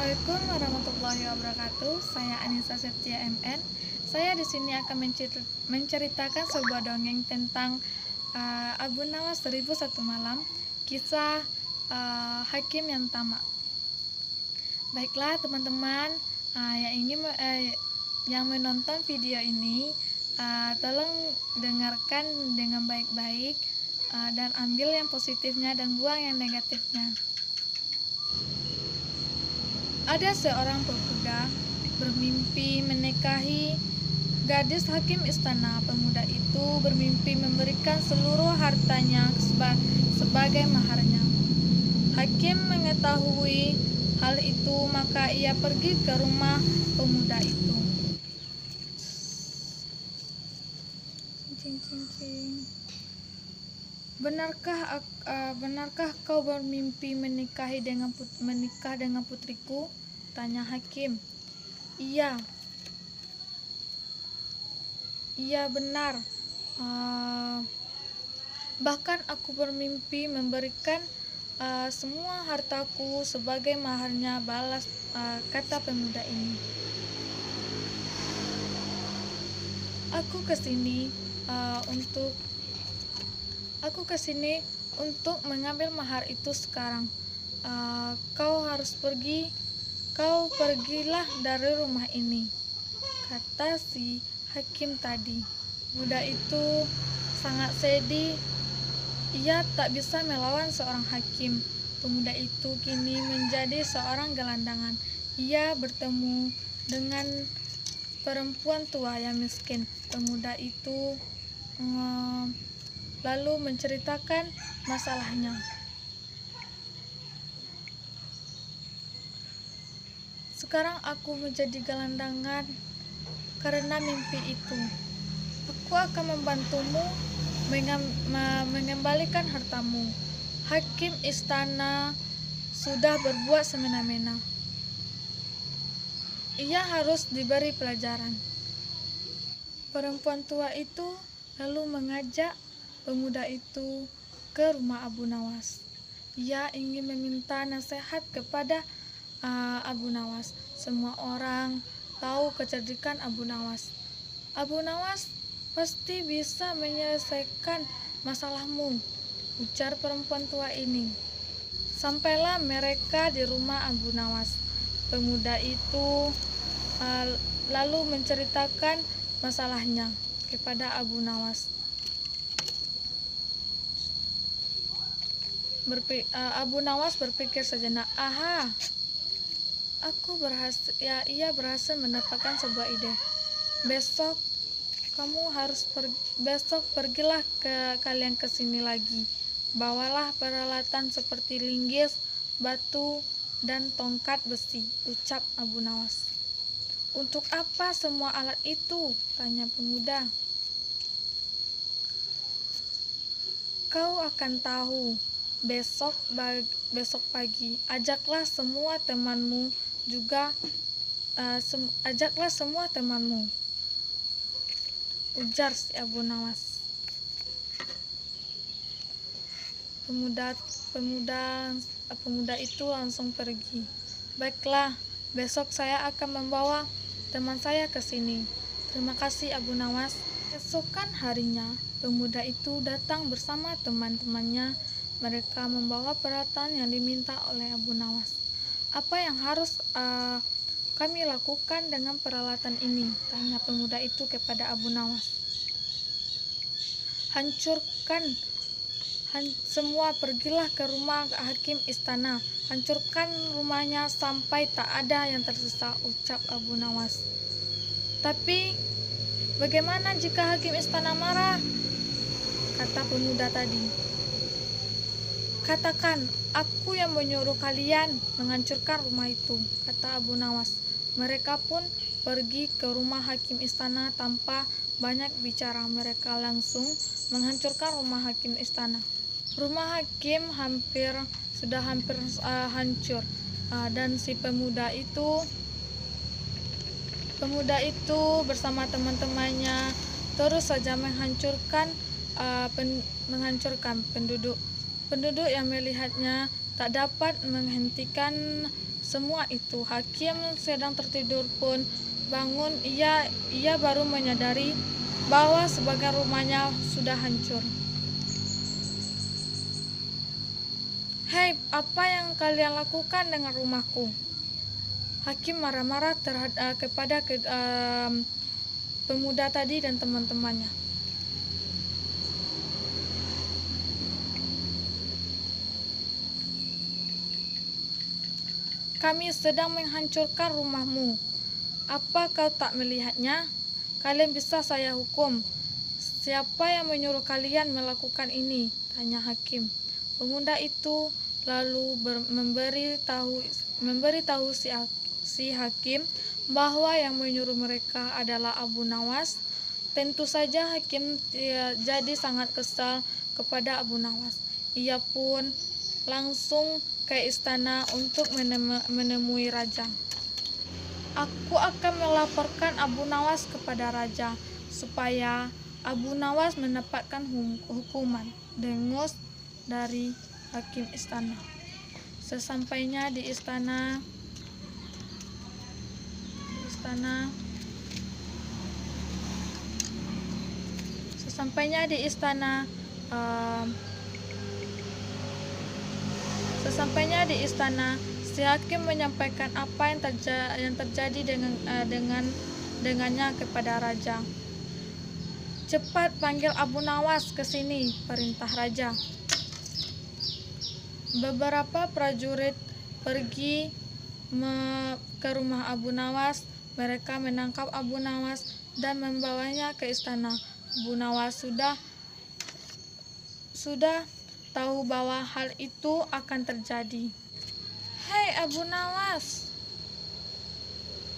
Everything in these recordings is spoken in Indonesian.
Assalamualaikum warahmatullahi wabarakatuh. Saya Anissa Septia MN. Saya di sini akan menceritakan sebuah dongeng tentang Abu Nawas 1001 Malam, kisah Hakim yang tamak. Baiklah teman-teman, yang menonton video ini, tolong dengarkan dengan baik-baik dan ambil yang positifnya dan buang yang negatifnya. Ada seorang pemuda bermimpi menikahi gadis hakim istana. Pemuda itu bermimpi memberikan seluruh hartanya sebagai maharnya. Hakim mengetahui hal itu, maka ia pergi ke rumah pemuda itu. Benarkah kau bermimpi menikah dengan putriku? Tanya Hakim. Iya benar. Bahkan aku bermimpi memberikan semua hartaku sebagai maharnya, balas kata pemuda ini. Aku kesini untuk mengambil mahar itu sekarang. Kau pergilah dari rumah ini, kata si hakim tadi. Muda itu sangat sedih. Ia tak bisa melawan seorang hakim. Pemuda itu kini menjadi seorang gelandangan. Ia bertemu dengan perempuan tua yang miskin. Pemuda itu lalu menceritakan masalahnya. Sekarang aku menjadi gelandangan karena mimpi itu. Aku akan membantumu mengembalikan hartamu. Hakim istana sudah berbuat semena-mena. Ia harus diberi pelajaran. Perempuan tua itu lalu mengajak pemuda itu ke rumah Abu Nawas. Ia ingin meminta nasihat kepada Abu Nawas. Semua orang tahu kecerdikan Abu Nawas. Abu Nawas pasti bisa menyelesaikan masalahmu, ujar perempuan tua ini. Sampailah mereka di rumah Abu Nawas. Pemuda itu lalu menceritakan masalahnya kepada Abu Nawas. Abu Nawas berpikir sejenak. Ia berhasil mendapatkan sebuah ide. Besok pergilah kalian ke sini lagi. Bawalah peralatan seperti linggis, batu, dan tongkat besi, ucap Abu Nawas. Untuk apa semua alat itu? Tanya pemuda. Kau akan tahu besok pagi. Ajaklah semua temanmu, ujar si Abu Nawas. Pemuda itu langsung pergi. Baiklah, besok saya akan membawa teman saya ke sini. Terima kasih Abu Nawas. Esokan harinya, pemuda itu datang bersama teman-temannya. Mereka membawa peralatan yang diminta oleh Abu Nawas. Apa yang harus kami lakukan dengan peralatan ini? Tanya pemuda itu kepada Abu Nawas. Semua pergilah ke rumah hakim istana. Hancurkan rumahnya sampai tak ada yang tersisa, ucap Abu Nawas. Tapi bagaimana jika hakim istana marah? Kata pemuda tadi. Katakan, aku yang menyuruh kalian menghancurkan rumah itu, kata Abu Nawas. Mereka pun pergi ke rumah hakim istana tanpa banyak bicara. Mereka langsung menghancurkan rumah hakim istana. Rumah hakim sudah hampir hancur, dan si pemuda itu bersama teman-temannya terus saja menghancurkan penduduk yang melihatnya tak dapat menghentikan semua itu. Hakim sedang tertidur pun bangun. Ia baru menyadari bahwa sebagian rumahnya sudah hancur. "Hei, apa yang kalian lakukan dengan rumahku?" Hakim marah-marah kepada pemuda tadi dan teman-temannya. "Kami sedang menghancurkan rumahmu. Apa kau tak melihatnya? Kalian bisa saya hukum." "Siapa yang menyuruh kalian melakukan ini?" tanya hakim. Pemuda itu lalu memberi tahu si hakim bahwa yang menyuruh mereka adalah Abu Nawas. Tentu saja hakim jadi sangat kesal kepada Abu Nawas. Ia pun langsung ke istana untuk menemui raja. "Aku akan melaporkan Abu Nawas kepada raja supaya Abu Nawas mendapatkan hukuman," dengus dari hakim istana. Sesampainya di istana, si hakim menyampaikan apa yang terjadi dengannya kepada raja. "Cepat panggil Abu Nawas ke sini," perintah raja. Beberapa prajurit pergi ke rumah Abu Nawas. Mereka menangkap Abu Nawas dan membawanya ke istana. Abu Nawas sudah tahu bahwa hal itu akan terjadi. "Hei Abu Nawas,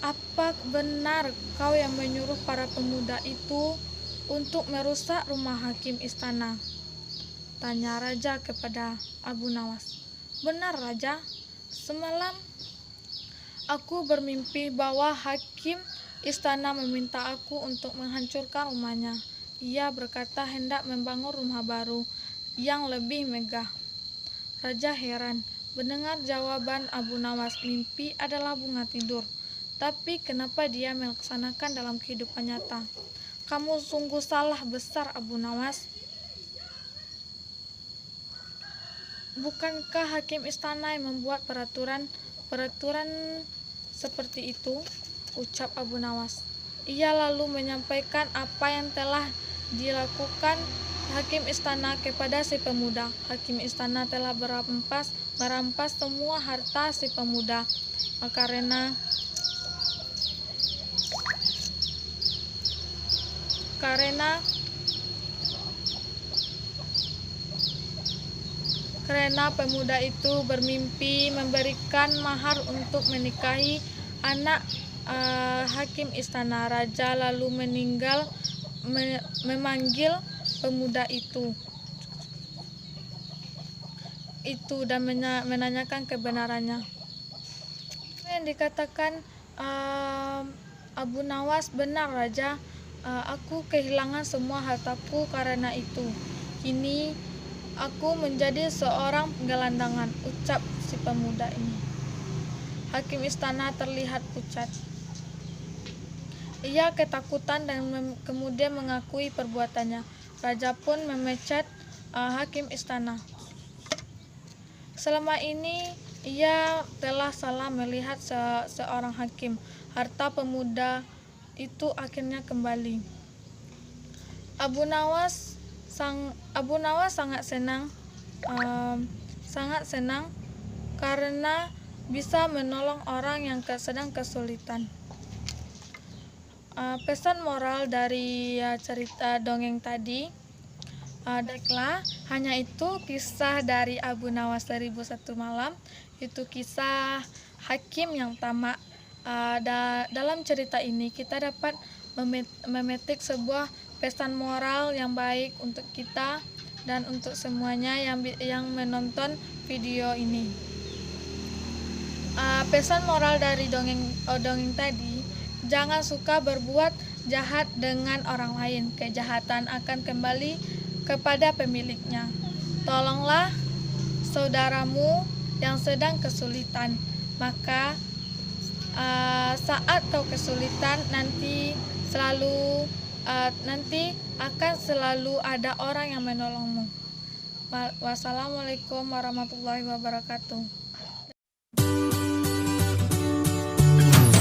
apa benar kau yang menyuruh para pemuda itu untuk merusak rumah hakim istana?" tanya raja kepada Abu Nawas. "Benar raja, semalam aku bermimpi bahwa hakim istana meminta aku untuk menghancurkan rumahnya. Ia berkata hendak membangun rumah baru yang lebih megah." Raja heran mendengar jawaban Abu Nawas. Mimpi adalah bunga tidur, tapi kenapa dia melaksanakan dalam kehidupan nyata? "Kamu sungguh salah besar Abu Nawas. Bukankah hakim istana yang membuat peraturan seperti itu?" ucap Abu Nawas. Ia lalu menyampaikan apa yang telah dilakukan hakim istana kepada si pemuda. Hakim istana telah merampas semua harta si pemuda karena pemuda itu bermimpi memberikan mahar untuk menikahi anak hakim istana. Raja lalu memanggil pemuda itu dan menanyakan kebenarannya. Yang dikatakan Abu Nawas benar raja. Aku kehilangan semua hartaku karena itu. Kini aku menjadi seorang gelandangan, ucap si pemuda ini. Hakim istana terlihat pucat. Ia ketakutan dan kemudian mengakui perbuatannya. Raja pun memecat hakim istana. Selama ini ia telah salah melihat seorang hakim. Harta pemuda itu akhirnya kembali. Abu Nawas sangat senang karena bisa menolong orang yang sedang kesulitan. Pesan moral dari cerita dongeng tadi, baiklah, hanya itu kisah dari Abu Nawas 1001 Malam. Itu kisah hakim yang tamak. Dalam cerita ini kita dapat memetik sebuah pesan moral yang baik untuk kita dan untuk semuanya yang menonton video ini. Pesan moral dari dongeng tadi, jangan suka berbuat jahat dengan orang lain. Kejahatan akan kembali kepada pemiliknya. Tolonglah saudaramu yang sedang kesulitan. maka saat kau kesulitan nanti akan selalu ada orang yang menolongmu. Wassalamualaikum warahmatullahi wabarakatuh.